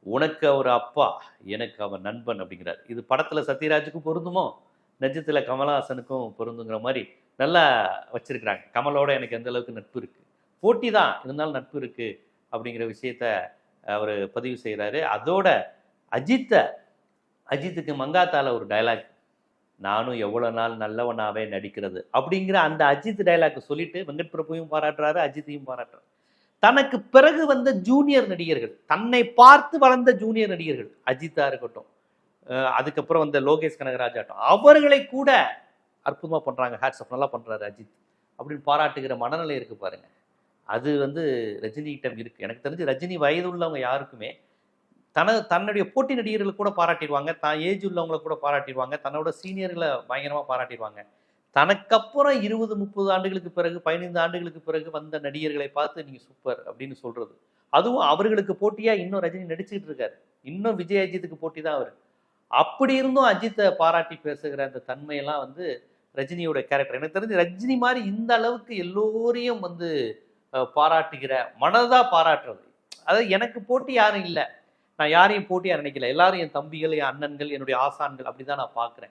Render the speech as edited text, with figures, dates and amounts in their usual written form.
உனக்கு அவர் அப்பா, எனக்கு அவர் நண்பன் அப்படிங்கிறார். இது படத்துல சத்யராஜுக்கும் பொருந்துமோ, நிஜத்துல கமலஹாசனுக்கும் பொருந்துங்கிற மாதிரி நல்லா வச்சிருக்கிறாங்க. கமலோட எனக்கு எந்த அளவுக்கு நட்பு இருக்கு, போட்டி தான் இருந்தாலும் நட்பு இருக்கு அப்படிங்கிற விஷயத்த அவர் பதிவு செய்கிறாரு. அதோட அஜித்துக்கு மங்காத்தால ஒரு டயலாக், நானும் எவ்வளோ நாள் நல்லவனாவே நடிக்கிறது அப்படிங்கிற அந்த அஜித் டைலாக் சொல்லிட்டு வெங்கட் பிரபுவையும் பாராட்டுறாரு, அஜித்தையும் பாராட்டுறாரு. தனக்கு பிறகு வந்த ஜூனியர் நடிகர்கள், தன்னை பார்த்து வளர்ந்த ஜூனியர் நடிகர்கள், அஜித்தா இருக்கட்டும், அதுக்கப்புறம் வந்த லோகேஷ் கனகராஜ் ஆகட்டும், அவர்களை கூட அற்புதமா பண்றாங்க, ஹேட்ஸ் ஆஃப், நல்லா பண்றாரு அஜித் அப்படின்னு பாராட்டுகிற மனநிலை இருக்கு பாருங்க. அது ரஜினிகிட்ட இருக்கு. எனக்கு தெரிஞ்சு ரஜினி வயது உள்ளவங்க யாருக்குமே தன்னுடைய போட்டி நடிகர்களை கூட பாராட்டிடுவாங்க, தான் ஏஜ் உள்ளவங்களை கூட பாராட்டிடுவாங்க, தன்னோட சீனியர்களை பயங்கரமாக பாராட்டிடுவாங்க. தனக்கப்புறம் 20-30 ஆண்டுகளுக்கு பிறகு, 15 ஆண்டுகளுக்கு பிறகு வந்த நடிகர்களை பார்த்து நீங்கள் சூப்பர் அப்படின்னு சொல்றது, அதுவும் அவர்களுக்கு போட்டியாக இன்னும் ரஜினி நடிச்சுக்கிட்டு இருக்காரு. இன்னும் விஜய் அஜித்துக்கு போட்டி தான் அவர். அப்படி இருந்தும் அஜித்தை பாராட்டி பேசுகிற அந்த தன்மையெல்லாம் ரஜினியோட கேரக்டர். எனக்கு தெரிஞ்சு ரஜினி மாதிரி இந்த அளவுக்கு எல்லோரையும் பாராட்டுகிற, மனதா பாராட்டுறது. அதாவது எனக்கு போட்டி யாரும் இல்லை, நான் யாரையும் போட்டியா நினைக்கல, எல்லாரும் என் தம்பிகள், என் அண்ணன்கள், என்னுடைய ஆசான்கள், அப்படிதான் நான் பார்க்குறேன்.